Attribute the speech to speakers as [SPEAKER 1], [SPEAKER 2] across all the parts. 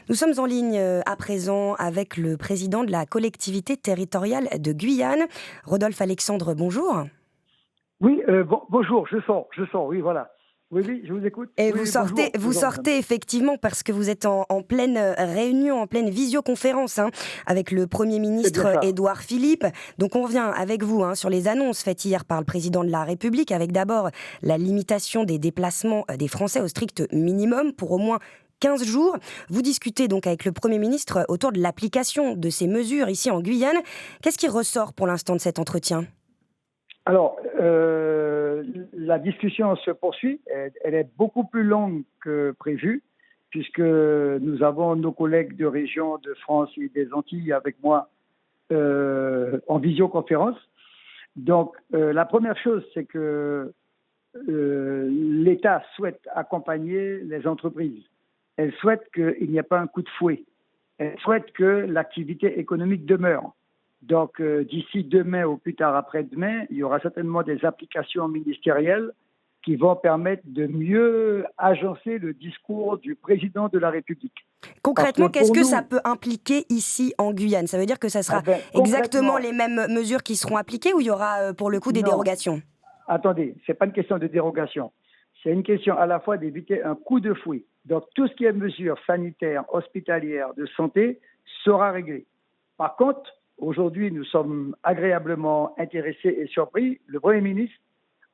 [SPEAKER 1] Nous sommes en ligne à présent avec le président de la collectivité territoriale de Guyane, Rodolphe Alexandre, bonjour.
[SPEAKER 2] Oui, bonjour, je sens, oui, voilà. Oui, oui, je vous écoute.
[SPEAKER 1] Et
[SPEAKER 2] Oui, bonjour,
[SPEAKER 1] vous
[SPEAKER 2] bonjour, madame.
[SPEAKER 1] sortez effectivement parce que vous êtes en pleine réunion, en pleine visioconférence avec le Premier
[SPEAKER 2] C'est bien
[SPEAKER 1] ministre
[SPEAKER 2] ça.
[SPEAKER 1] Édouard Philippe. Donc on revient avec vous sur les annonces faites hier par le président de la République, avec d'abord la limitation des déplacements des Français au strict minimum pour au moins 15 jours. Vous discutez donc avec le Premier ministre autour de l'application de ces mesures ici en Guyane. Qu'est-ce qui ressort pour l'instant de cet entretien ?
[SPEAKER 2] Alors, la discussion se poursuit. Elle est beaucoup plus longue que prévu, puisque nous avons nos collègues de région de France et des Antilles avec moi en visioconférence. Donc, la première chose, c'est que l'État souhaite accompagner les entreprises. Elle souhaite qu'il n'y ait pas un coup de fouet. Elle souhaite que l'activité économique demeure. Donc, d'ici demain ou plus tard après-demain, il y aura certainement des applications ministérielles qui vont permettre de mieux agencer le discours du président de la République. Parce que
[SPEAKER 1] Concrètement, qu'est-ce
[SPEAKER 2] pour
[SPEAKER 1] que ça
[SPEAKER 2] nous,
[SPEAKER 1] peut impliquer ici en Guyane ? Ça veut dire que ça
[SPEAKER 2] eh
[SPEAKER 1] sera
[SPEAKER 2] ben,
[SPEAKER 1] exactement
[SPEAKER 2] concrètement,
[SPEAKER 1] les mêmes mesures qui seront appliquées ou il y aura pour le coup des
[SPEAKER 2] non,
[SPEAKER 1] dérogations ?
[SPEAKER 2] attendez, ce n'est pas une question de dérogation. C'est une question à la fois d'éviter un coup de fouet. Donc, tout ce qui est mesures sanitaires, hospitalières, de santé sera réglé. Par contre, aujourd'hui, nous sommes agréablement intéressés et surpris. Le Premier ministre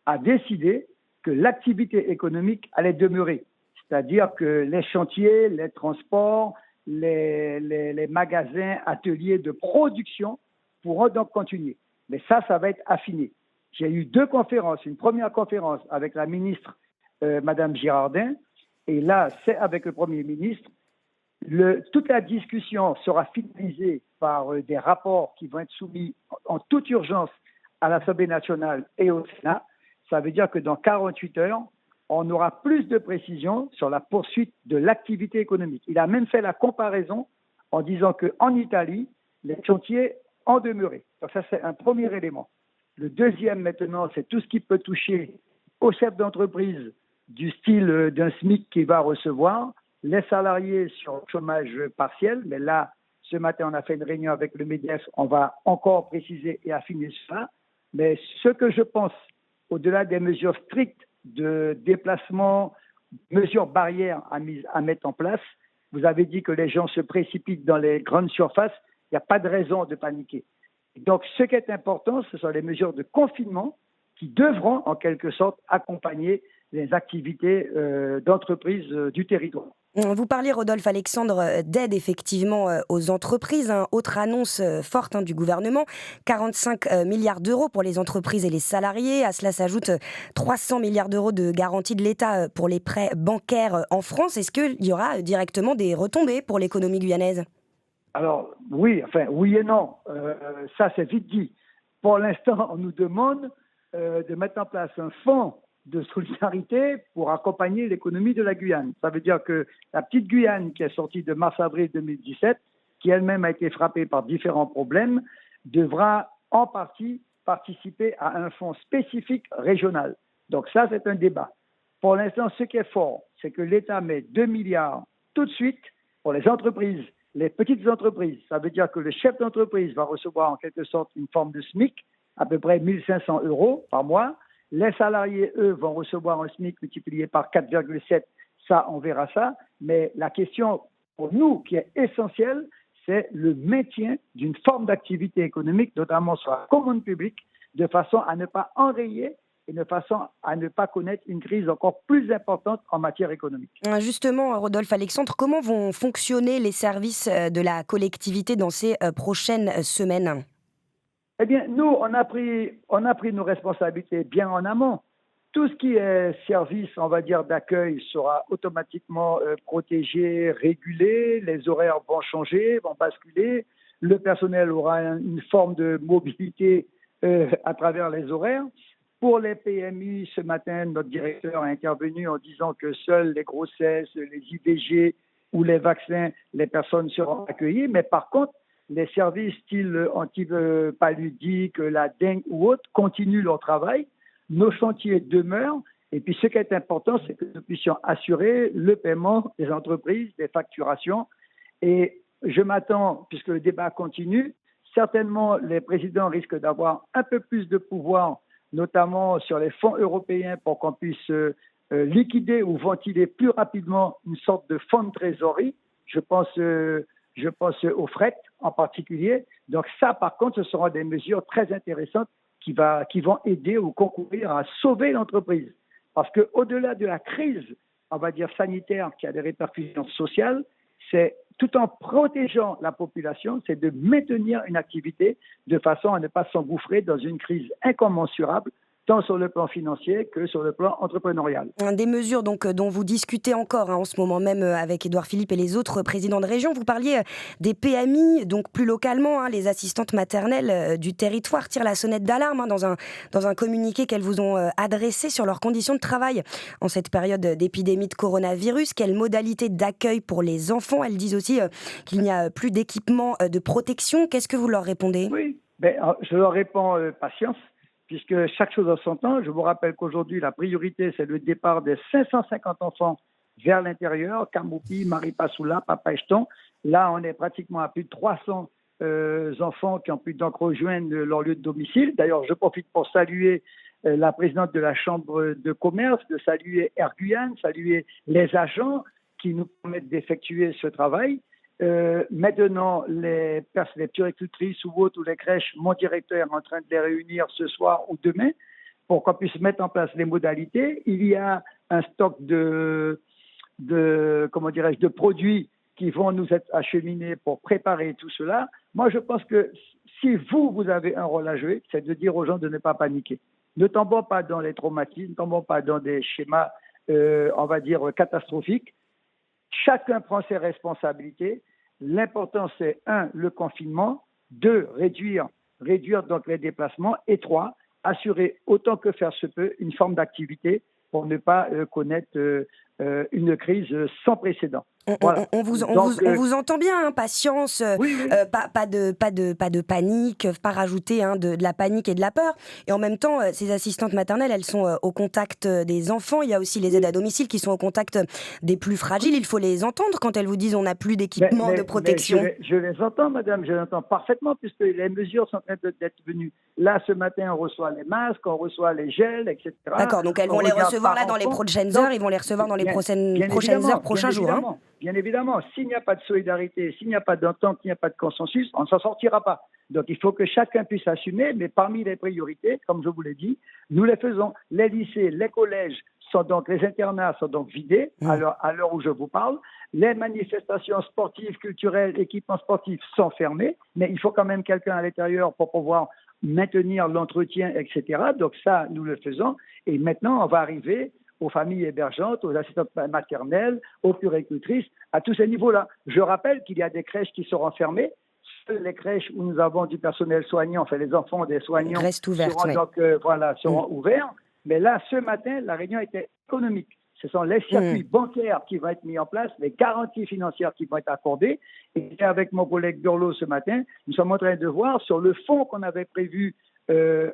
[SPEAKER 2] a décidé que l'activité économique allait demeurer. C'est-à-dire que les chantiers, les transports, les magasins, ateliers de production pourront donc continuer. Mais ça va être affiné. J'ai eu deux conférences. Une première conférence avec la ministre, Madame Girardin, et là, c'est avec le Premier ministre. Toute la discussion sera finalisée par des rapports qui vont être soumis en toute urgence à l'Assemblée nationale et au Sénat. Ça veut dire que dans 48 heures, on aura plus de précisions sur la poursuite de l'activité économique. Il a même fait la comparaison en disant qu'en Italie, les chantiers ont demeuré. Donc ça, c'est un premier élément. Le deuxième, maintenant, c'est tout ce qui peut toucher aux chefs d'entreprise du style d'un SMIC qui va recevoir, les salariés sur le chômage partiel, mais là, ce matin, on a fait une réunion avec le MEDEF, on va encore préciser et affiner cela. Mais ce que je pense, au-delà des mesures strictes de déplacement, mesures barrières à mettre en place, vous avez dit que les gens se précipitent dans les grandes surfaces, il n'y a pas de raison de paniquer. Donc, ce qui est important, ce sont les mesures de confinement qui devront, en quelque sorte, accompagner les activités d'entreprise du territoire.
[SPEAKER 1] Vous parlez, Rodolphe Alexandre, d'aide effectivement aux entreprises. Autre annonce forte du gouvernement, 45 milliards d'euros pour les entreprises et les salariés. À cela s'ajoutent 300 milliards d'euros de garantie de l'État pour les prêts bancaires en France. Est-ce qu'il y aura directement des retombées pour l'économie guyanaise ?
[SPEAKER 2] Alors, oui, enfin, oui et non. Ça, c'est vite dit. Pour l'instant, on nous demande de mettre en place un fonds de solidarité pour accompagner l'économie de la Guyane. Ça veut dire que la petite Guyane qui est sortie de mars-avril 2017, qui elle-même a été frappée par différents problèmes, devra en partie participer à un fonds spécifique régional. Donc ça, c'est un débat. Pour l'instant, ce qui est fort, c'est que l'État met 2 milliards tout de suite pour les entreprises, les petites entreprises. Ça veut dire que le chef d'entreprise va recevoir en quelque sorte une forme de SMIC, à peu près 1 500 euros par mois. Les salariés, eux, vont recevoir un SMIC multiplié par 4,7. Ça, on verra ça. Mais la question pour nous qui est essentielle, c'est le maintien d'une forme d'activité économique, notamment sur la commande publique, de façon à ne pas enrayer et de façon à ne pas connaître une crise encore plus importante en matière économique.
[SPEAKER 1] Justement, Rodolphe Alexandre, comment vont fonctionner les services de la collectivité dans ces prochaines semaines ?
[SPEAKER 2] Eh bien, nous, on a pris nos responsabilités bien en amont. Tout ce qui est service, on va dire, d'accueil sera automatiquement protégé, régulé. Les horaires vont changer, vont basculer. Le personnel aura une forme de mobilité à travers les horaires. Pour les PMI, ce matin, notre directeur a intervenu en disant que seules les grossesses, les IVG ou les vaccins, les personnes seront accueillies. Mais par contre, les services style antipaludique, la dengue ou autres continuent leur travail. Nos chantiers demeurent. Et puis, ce qui est important, c'est que nous puissions assurer le paiement des entreprises, des facturations. Et je m'attends, puisque le débat continue, certainement les présidents risquent d'avoir un peu plus de pouvoir, notamment sur les fonds européens, pour qu'on puisse liquider ou ventiler plus rapidement une sorte de fonds de trésorerie. Je pense au fret en particulier. Donc ça, par contre, ce seront des mesures très intéressantes qui vont aider ou concourir à sauver l'entreprise. Parce qu'au-delà de la crise, on va dire sanitaire, qui a des répercussions sociales, c'est tout en protégeant la population, c'est de maintenir une activité de façon à ne pas s'engouffrer dans une crise incommensurable, tant sur le plan financier que sur le plan entrepreneurial.
[SPEAKER 1] Des mesures donc dont vous discutez encore en ce moment même avec Édouard Philippe et les autres présidents de région. Vous parliez des PMI, donc plus localement, les assistantes maternelles du territoire tirent la sonnette d'alarme dans un communiqué qu'elles vous ont adressé sur leurs conditions de travail en cette période d'épidémie de coronavirus. Quelles modalités d'accueil pour les enfants? Elles disent aussi qu'il n'y a plus d'équipement de protection. Qu'est-ce que vous leur répondez?
[SPEAKER 2] Oui, je leur réponds patience, puisque chaque chose en son temps. Je vous rappelle qu'aujourd'hui, la priorité, c'est le départ des 550 enfants vers l'intérieur, Kamoupi, Maripasoula, Papaïcheton. Là, on est pratiquement à plus de 300 enfants qui ont pu donc rejoindre leur lieu de domicile. D'ailleurs, je profite pour saluer la présidente de la Chambre de commerce, de saluer Air Guyane, saluer les agents qui nous permettent d'effectuer ce travail. Maintenant, les puéricultrices ou autres, ou les crèches, mon directeur est en train de les réunir ce soir ou demain pour qu'on puisse mettre en place les modalités. Il y a un stock de produits qui vont nous être acheminés pour préparer tout cela. Moi, je pense que si vous avez un rôle à jouer, c'est de dire aux gens de ne pas paniquer. Ne tombons pas dans les traumatismes, ne tombons pas dans des schémas, on va dire, catastrophiques. Chacun prend ses responsabilités. L'important, c'est 1, le confinement, 2, réduire donc les déplacements, et 3, assurer autant que faire se peut une forme d'activité pour ne pas connaître une crise sans précédent.
[SPEAKER 1] Voilà. On vous entend bien, hein, patience,
[SPEAKER 2] oui.
[SPEAKER 1] Pas de panique, pas rajouter de la panique et de la peur. Et en même temps, ces assistantes maternelles, elles sont au contact des enfants. Il y a aussi les aides à domicile qui sont au contact des plus fragiles. Il faut les entendre quand elles vous disent on n'a plus d'équipement de protection.
[SPEAKER 2] Je les entends, madame, je les entends parfaitement, puisque les mesures sont en train d'être venues. Là, ce matin, on reçoit les masques, on reçoit les gels, etc.
[SPEAKER 1] D'accord, donc elles vont les recevoir là dans les prochaines heures, ils vont les recevoir dans les prochaines heures, prochains jours.
[SPEAKER 2] Bien évidemment, s'il n'y a pas de solidarité, s'il n'y a pas d'entente, s'il n'y a pas de consensus, on ne s'en sortira pas. Donc il faut que chacun puisse assumer, mais parmi les priorités, comme je vous l'ai dit, nous les faisons. Les lycées, les collèges, les internats sont donc vidés à l'heure où je vous parle. Les manifestations sportives, culturelles, équipements sportifs sont fermés, mais il faut quand même quelqu'un à l'intérieur pour pouvoir maintenir l'entretien, etc. Donc ça, nous le faisons. Et maintenant, on va arriver aux familles hébergeantes, aux assistantes maternelles, aux puéricultrices, à tous ces niveaux-là. Je rappelle qu'il y a des crèches qui seront fermées. Les crèches où nous avons du personnel soignant, enfin les enfants des soignants seront ouverts. Mais là, ce matin, la réunion était économique. Ce sont les circuits bancaires qui vont être mis en place, les garanties financières qui vont être accordées. Et avec mon collègue Burlot ce matin, nous sommes en train de voir sur le fonds qu'on avait prévu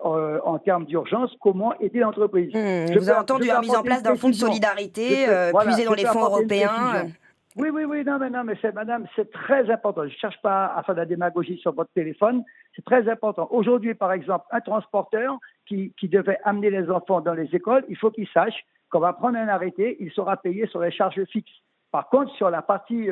[SPEAKER 2] en termes d'urgence, comment aider l'entreprise.
[SPEAKER 1] Vous avez entendu la mise en place d'un fonds de solidarité, puisé dans les fonds européens.
[SPEAKER 2] Oui, non, mais madame, c'est très important. Je ne cherche pas à faire de la démagogie sur votre téléphone. C'est très important. Aujourd'hui, par exemple, un transporteur qui devait amener les enfants dans les écoles, il faut qu'il sache qu'on va prendre un arrêté, il sera payé sur les charges fixes. Par contre, sur la partie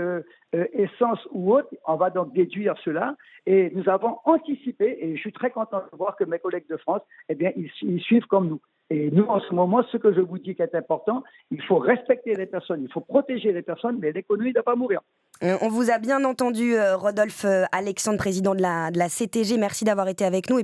[SPEAKER 2] essence ou autre, on va donc déduire cela. Et nous avons anticipé, et je suis très content de voir que mes collègues de France, eh bien, ils suivent comme nous. Et nous, en ce moment, ce que je vous dis qui est important, il faut respecter les personnes, il faut protéger les personnes, mais l'économie ne doit pas mourir.
[SPEAKER 1] On vous a bien entendu, Rodolphe Alexandre, président de la CTG. Merci d'avoir été avec nous.